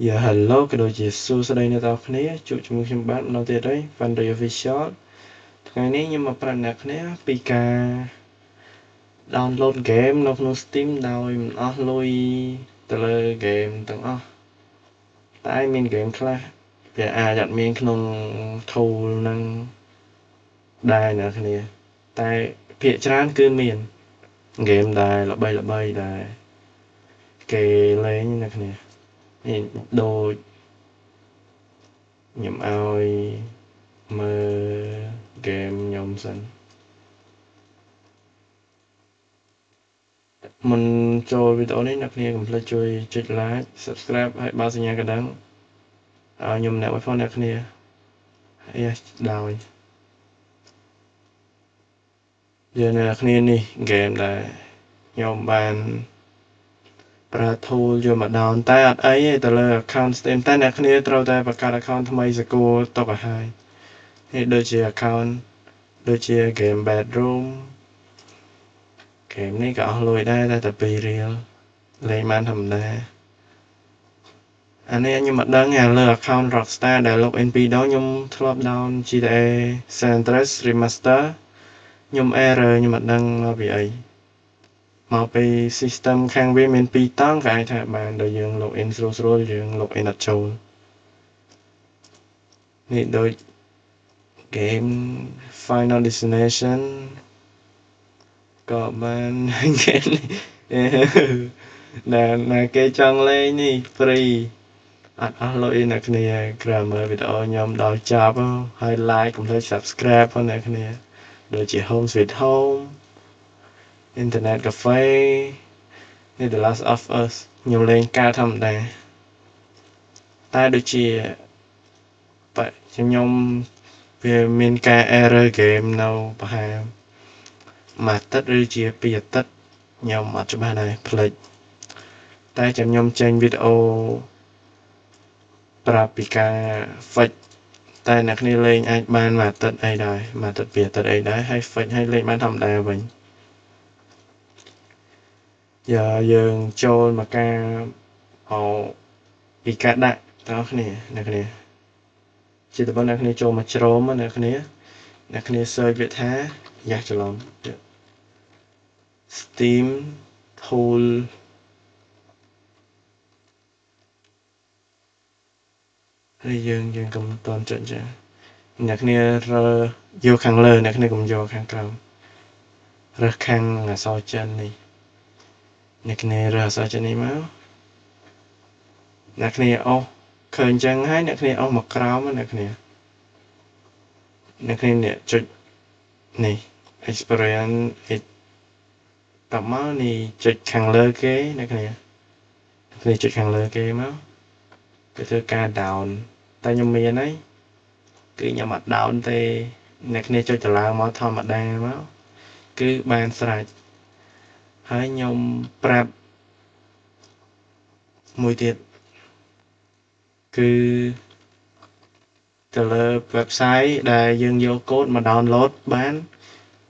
Yeah, hello ក៏ដូចជាសួស្តីអ្នកទាំងអស់គ្នាជួបជាមួយខ្ញុំបាទម្ដងទៀតហើយ Funday Official ថ្ងៃនេះខ្ញុំមកប្រាប់អ្នកគ្នាពីការ download game នៅក្នុង Steam ដោយមិនអស់លុយទៅលើ game ទាំងអស់តែមាន game ខ្លះវាអាចអត់មានក្នុង tool ហ្នឹងដែរអ្នកគ្នាតែភាគច្រើនគឺមាន game ដែលល្បីៗដែរគេលេងអ្នកគ្នានេះដូចខ្ញុំឲ្យមើល game ខ្ញុំសិនមុនចូលវីដេអូនេះអ្នកគ្នាកុំភ្លេចជួយចុច like subscribe ហើយបើសញ្ញាកណ្ដឹងឲ្យខ្ញុំអ្នកមួយផងអ្នកគ្នាហើយដោយយើងអ្នកគ្នានេះ game ដែលខ្ញុំបានប្រើ tool យកមក down តែអត់អីទេទៅលើ account Steam តែអ្នកគ្នាត្រូវតែបង្កើត account ថ្មីសកួរទុកឲ្យហើយនេះដូចជា account ដូចជា game bedroom ហ្គេមនេះក៏អស់លុយដែរតែ2រៀលលេងបានធម្មតាអានេះខ្ញុំមិនដឹងទេលើ account Rockstar ដែល login ពីរដងខ្ញុំធ្លាប់ down GTA San Andreas Remaster ខ្ញុំ error ខ្ញុំមិនដឹងមកពីអីមកពី system ខាងវាមាន2តង់ក៏អាចថាបានដល់យើង login ស្រួលៗយើង login អត់ចូលនេះដូច game Final Destination ក៏បានគេណាគេចង់លេងនេះ free អត់អស់លុយអ្នកគ្នាក្រោយមើលវីដេអូខ្ញុំដល់ចប់ហើយ like កុំភ្លេច subscribe ផងអ្នកគ្នាដូចជា Home Sweet Home Internet Cafe នេះ The Last of Us ខ្ញុំលេងការធម្មតាតែដូចជាខ្ញុំវាមានការ error game នៅប្រហែលមួយអាទិត្យឬជា2អាទិត្យខ្ញុំអត់ច្បាស់ដែរភ្លេចតែចាំខ្ញុំចេញវីដេអូប្រាប់ពីការ fix តែអ្នកគ្នាលេងអាចបានមួយអាទិត្យអីដែរមួយអាទិត្យពីរអាទិត្យអីដែរហើយ fix ហើយលេងបានធម្មតាវិញយើងចូលមកការពីការដាក់បងប្អូនអ្នកគ្នាជាតំបន់អ្នកគ្នាចូលមកជ្រោមអ្នកគ្នា search វាថាយ៉ាស់ច្រឡំ Steam tool ហើយយើងកុំតន់ចុចចាអ្នកគ្នារើយកខាងលើអ្នកគ្នាកុំយកខាងក្រោមរើសខាងអក្សរចិននេះអ្នកគ្នារើសអក្សរចិននេះមកអ្នកគ្នាអស់ឃើញចឹងហើយអ្នកគ្នាអស់មកក្រោមអ្នកគ្នានេះចុចនេះ experience តបមកនេះចុចខាងលើគេអ្នកគ្នាចុចខាងលើគេមកគេធ្វើការ down តែខ្ញុំមានហើយគឺខ្ញុំអត់ down ទេអ្នកគ្នាចុចតឡើងមកធម្មតាមកគឺបានស្រេចហើយខ្ញុំប្រាប់មួយទៀតគឺទៅលើ website ដែលយើងយកកូដមក download បាន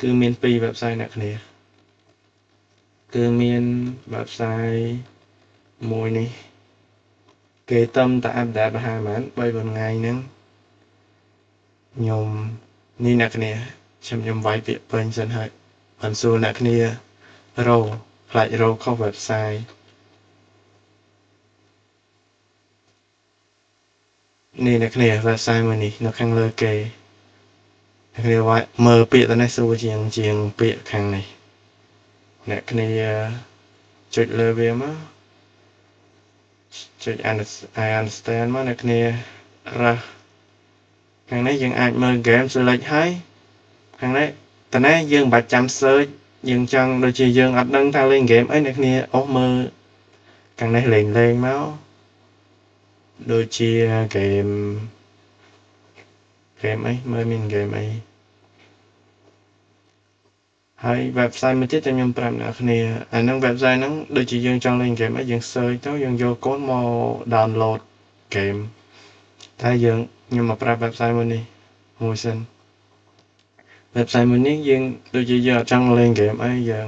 គឺមាន2 website អ្នកគ្នាគឺមាន website មួយនេះគេតំតែអាប់ដេតប្រហែលប្រហែល3-4ថ្ងៃហ្នឹងខ្ញុំនេះអ្នកគ្នាខ្ញុំវាយពាក្យពេញសិនហើយបានសួរអ្នកគ្នារោខ្លាចរោខុស website នេះអ្នកគ្នា website មួយនេះនៅខាងលើគេអ្នកគ្នាមើលពាក្យទៅនេះស្រួលជាងពាក្យខាងនេះអ្នកគ្នាចុចលើវាមកចុច I understand មកអ្នកគ្នារើសខាងនេះយើងអាចមើល game select ហើយខាងនេះតើណាយើងមិនបាច់ចាំ search យើងចង់ដូចជាយើងអត់ដឹងថាលេង game អីអ្នកគ្នាអស់មើលខាងនេះលេងមកដូចជា game អីមើលមាន game អីហើយ website មួយទៀតដែលខ្ញុំប្រាប់អ្នកគ្នាអាហ្នឹង website ហ្នឹងដូចជាយើងចង់លេង game អីយើង search ទៅយើងយកកូនមក download game តែខ្ញុំមកប្រាប់ website មួយសិន website មួយនេះយើងដូចជាយើងអត់ចង់លេង game អីយើង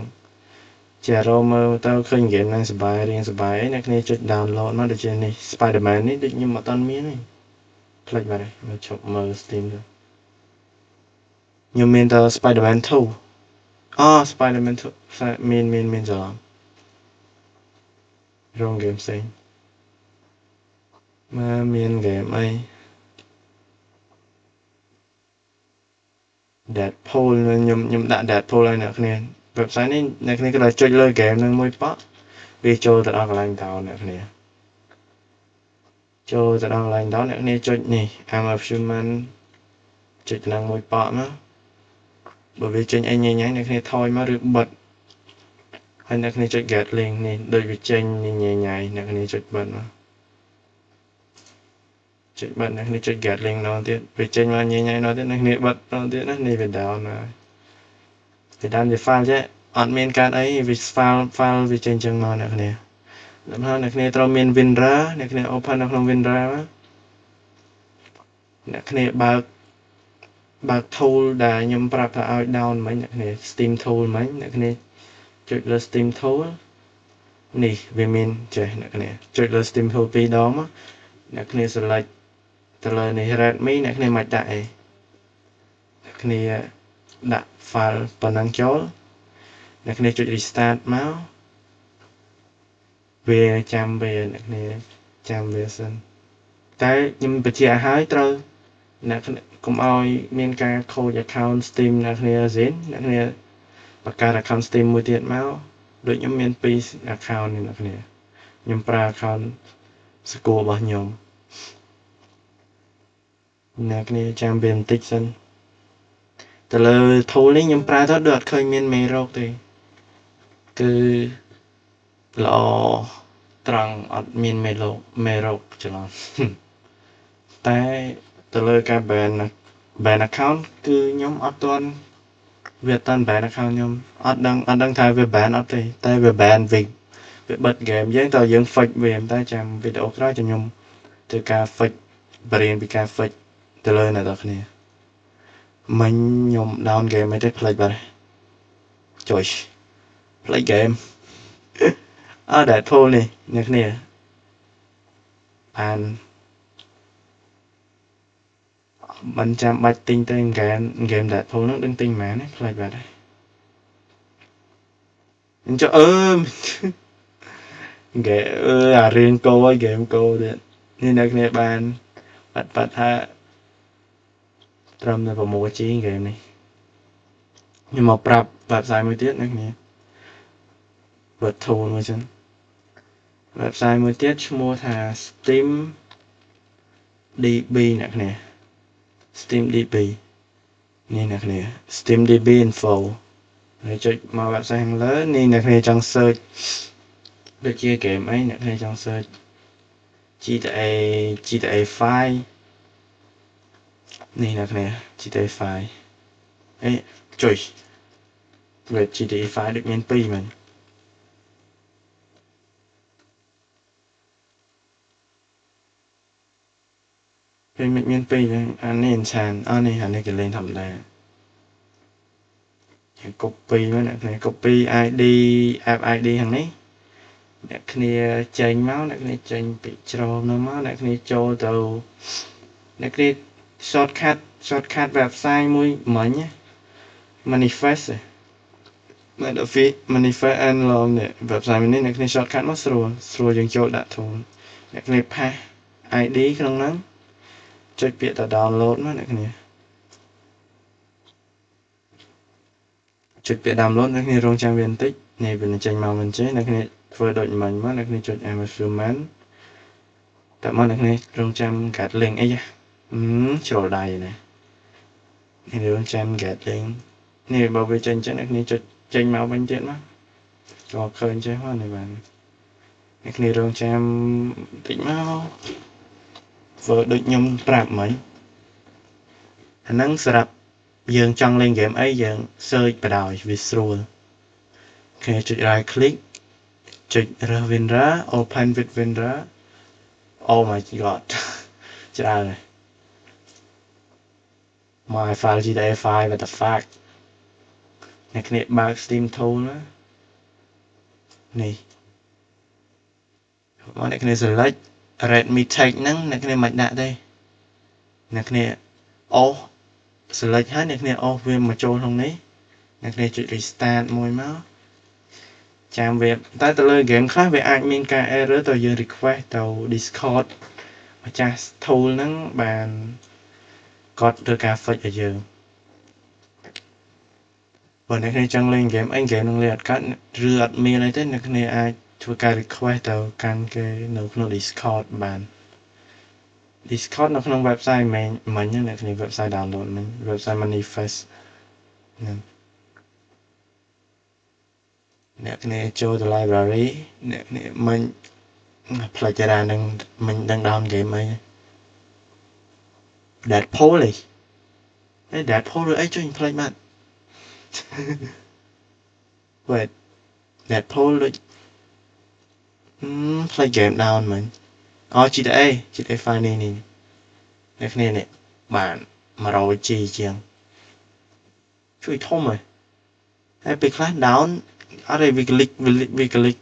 ជារមើលទៅឃើញហ្គេមណាសប្បាយរៀងសប្បាយអីអ្នកគ្នាចុច download មកដូចជានេះ Spider-Man នេះដូចខ្ញុំអត់ទាន់មានទេផ្លេចបាត់ហើយមកឈប់មើល Steam ទៅខ្ញុំមានតែ Spider-Man 2 Spider-Man 2មានច្រឡំរោងហ្គេមផ្សេងមកមានហ្គេមអី Deadpool ខ្ញុំដាក់ Deadpool ឲ្យអ្នកគ្នា website នេះអ្នកគ្នាគ្រាន់តែចុចលើហ្គេមហ្នឹងមួយប៉ក់វាចូលទៅដល់កន្លែង down អ្នកគ្នាចូលទៅដល់កន្លែង down អ្នកគ្នាចុចនេះ I'm a human ចុចហ្នឹងមួយប៉ក់មកបើវាចេញអីញ៉ៃញ៉ៃអ្នកគ្នាថយមកឬបិទហើយអ្នកគ្នាចុច get link នេះដូចវាចេញញ៉ៃញ៉ៃអ្នកគ្នាចុចបិទមកចុចបិទអ្នកគ្នាចុច get link ម្ដងទៀតវាចេញមកញ៉ៃញ៉ៃម្ដងទៀតអ្នកគ្នាបិទម្ដងទៀតណានេះវា down ហើយវា down ជា file ចេះអត់មានកើតអីវា file វាចេញចឹងមកអ្នកគ្នាដល់ហើយអ្នកគ្នាត្រូវមាន WinRAR អ្នកគ្នា open នៅក្នុង WinRAR មកអ្នកគ្នាបើក tool ដែលខ្ញុំប្រាប់ថាឲ្យ down មិញអ្នកគ្នា Steam tool មិញអ្នកគ្នាចុចលើ Steam tool នេះវាមានចេះអ្នកគ្នាចុចលើ Steam tool 2ដងមកអ្នកគ្នា select ទៅលើនេះ Redmi អ្នកគ្នាមិនដាក់អីអ្នកគ្នាដាក់ file ប៉ុណ្ណឹងចូលអ្នកគ្នាចុច restart មកវាចាំវាអ្នកគ្នាចាំវាសិនតែខ្ញុំបញ្ជាក់ឲ្យត្រូវអ្នកកុំឲ្យមានការខូច account Steam អ្នកគ្នាសិនអ្នកគ្នាបង្កើត account Steam មួយទៀតមកដូចខ្ញុំមាន2 account នេះអ្នកគ្នាខ្ញុំប្រើ account ស្គាល់របស់ខ្ញុំអ្នកគ្នាចាំវាបន្តិចសិនទៅលើ tool នេះខ្ញុំប្រើទៅដូចអត់ឃើញមានមេរោគទេគឺល្អត្រង់អត់មានមេរោគច្រឡំតែទៅលើការ ban account គឺខ្ញុំអត់ទាន់វាអត់ទាន់ ban account ខ្ញុំអត់ដឹងថាវា ban អត់ទេតែវា ban វិញវាបិទ game យើងតើយើង fix វាតែចាំវីដេអូក្រោយចាំខ្ញុំធ្វើការ fix បរៀនពីការ fix ទៅលើអ្នកនរគ្នាមិញខ្ញុំ down game មិនទេផ្លេចបាត់ចុយផ្លេច game Deadpool នេះអ្នកគ្នាបានមិនចាំបាច់ទិញទៅ game Deadpool ហ្នឹងដឹងទិញប៉ុន្មានទេផ្លេចបាត់ហើយអញ្ចឹងអារឿងកោហើយ game កោទៀតនេះអ្នកគ្នាបានបាត់ថាត្រឹមតែ 6G game នេះខ្ញុំមកប្រាប់ website មួយទៀតអ្នកគ្នា web tool មួយចឹង website មួយទៀតឈ្មោះថា Steam DB អ្នកគ្នា Steam DB នេះអ្នកគ្នា Steam DB info ហើយចុចមក website ខាងលើនេះអ្នកគ្នាចង់ search ដូចជា game អីអ្នកគ្នាចង់ search GTA 5នេះអ្នកគ្នា GTA 5អេចុយវា GTA 5ដូចមាន2មែនពេលមាន2ចឹងអានេះ enchant អានេះគេលេងធម្មតាគេ copy មកអ្នកគ្នា copy ID app ID ខាងនេះអ្នកគ្នាចេញមកអ្នកគ្នាចេញពីជ្រោមនោះមកអ្នកគ្នាចូលទៅអ្នកគ្នា shortcut website មួយមិញ manifest and long នេះ website នេះអ្នកគ្នា shortcut មកស្រួលយើងចូលដាក់ធូនអ្នកគ្នា pass ID ក្នុងហ្នឹងចុចពាក្យថា download មកអ្នកគ្នាចុចពាក្យ download អ្នកគ្នារងចាំវាបន្តិចនេះវានឹងចេញមកមិនចេះអ្នកគ្នាធ្វើដូចមិញមកអ្នកគ្នាចុច Amazon តែមកអ្នកគ្នារងចាំកាត់ link អីជ្រុលដៃណានេះរងចាំ get link នេះបើវាចេញចឹងអ្នកគ្នាចុចចេញមកវិញទៀតមកក៏ឃើញចេះមកនេះបានអ្នកគ្នារងចាំបន្តិចមកធ្វើដូចខ្ញុំប្រាប់មិញអាហ្នឹងសម្រាប់យើងចង់លេង game អីយើង search បដ ாய் វាស្រួលគេចុច right click ចុចរើស WinRAR open with WinRAR oh my god ច្រើនហើយ my file GTA 5 what the fuck អ្នកគ្នាបើក Steam tool ណា នេះបងអ្នកគ្នា select Redmi Tech ហ្នឹងអ្នកគ្នាមិនដាក់ទេអ្នកគ្នា off select ហើយអ្នកគ្នា off វាមកចូលក្នុងនេះអ្នកគ្នាចុច restart មួយមកចាំវាតែទៅលើ game ខ្លះវាអាចមានការ error ទៅយើង request ទៅ Discord ម្ចាស់ tool ហ្នឹងបានគាត់ធ្វើការ fix ឲ្យយើងបើអ្នកគ្នាចង់លេង game អី game នឹងលេងអត់កើតឬអត់មានអីទេអ្នកគ្នាអាចធ្វើការ request ទៅកាន់គេនៅក្នុង Discord បាន Discord នៅក្នុង website មិញអ្នកគ្នា website download មិញ website manifest ហ្នឹងអ្នកគ្នាចូលទៅ library អ្នកគ្នាមិញផ្លេចតានឹងមិញដឹង down game អី Deadpool ឯង Deadpool ឬអីចុះផ្លេចបាត់ wait Deadpool ដូចផ្លេច game down មិញអូ GTA 5នេះអ្នកគ្នានេះបាន 100G ជាងជួយធំហើយពេលខ្លះ down អត់ឯងវាក្លិច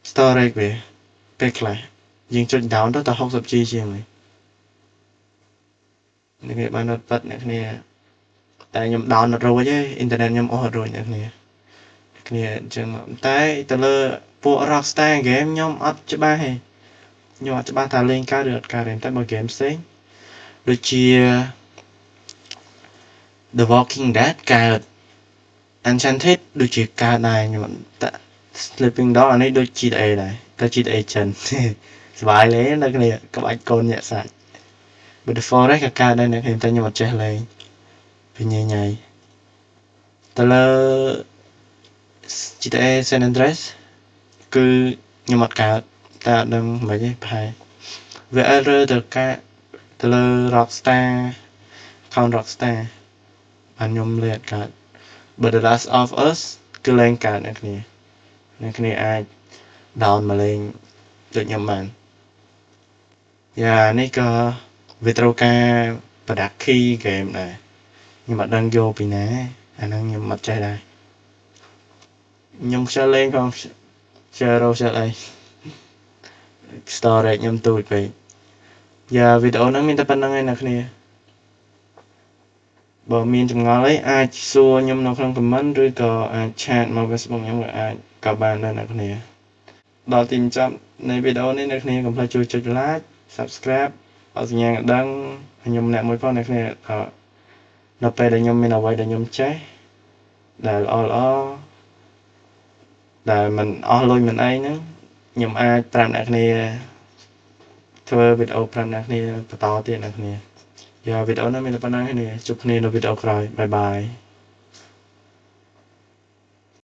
storage វាពេលខ្លះយើងចុច down ទៅ 60G ជាងហើយអ្នកគ្នាបានអត់ប៉ាត់អ្នកគ្នាតែខ្ញុំ down អត់រួចទេអ៊ីនធឺណិតខ្ញុំអស់អត់រួចអ្នកគ្នាអញ្ចឹងតែទៅលើពួក Rockstar game ខ្ញុំអត់ច្បាស់ទេខ្ញុំអត់ច្បាស់ថាលេងកើតឬអត់កើតទេតែបើ game ផ្សេងដូចជា The Walking Dead កើត Enchanted ដូចជាកើតដែរខ្ញុំតែ Sleeping Dog អានេះដូច GTA ដែរតែ GTA ចិនសប្បាយលេងអ្នកគ្នាក្បាច់កូនញាក់សាច់ បើ The Forest ក៏កើតដែរអ្នកគ្នាតែខ្ញុំអត់ចេះលេងវាញ៉ៃទៅលើ GTA San Andreas គឺខ្ញុំអត់កើតតែអត់ដឹងមិនទេប្រហែលវា error ទៅលើ Rockstar account Rockstar បានខ្ញុំលេងអត់កើត But The Last of Us គឺលេងកើតអ្នកគ្នាអាច down មកលេងដូចខ្ញុំបានយ៉ានេះក៏វាត្រូវការប្រដាក់ key game ដែរខ្ញុំអត់ដឹងយកពីណាអាហ្នឹងខ្ញុំអត់ចេះដែរខ្ញុំខ្ជិលលេងផង share អី storage ខ្ញុំទូចពេកយ៉ាវីដេអូហ្នឹងមានតែប៉ុណ្្នឹងឯងអ្នកគ្នាបើមានចម្ងល់អីអាចសួរខ្ញុំនៅក្នុង comment ឬក៏អាច chat មក Facebook ខ្ញុំក៏អាចក៏បានដែរអ្នកគ្នាដល់ទីបញ្ចប់នៃវីដេអូនេះអ្នកគ្នាកុំភ្លេចជួយចុច like subscribe ឲ្យសញ្ញាដឹងខ្ញុំម្នាក់មួយផងអ្នកគ្នាដល់ពេលដែលខ្ញុំមានអ្វីដែលខ្ញុំចេះដែលល្អដែលមិនអស់លុយមិនអីហ្នឹងខ្ញុំអាចប្រាប់អ្នកគ្នាធ្វើវីដេអូប្រាប់អ្នកគ្នាបន្តទៀតអ្នកគ្នាយ៉ាវីដេអូនេះមានតែប៉ុណ្ណឹងទេជួបគ្នានៅវីដេអូក្រោយបាយបាយ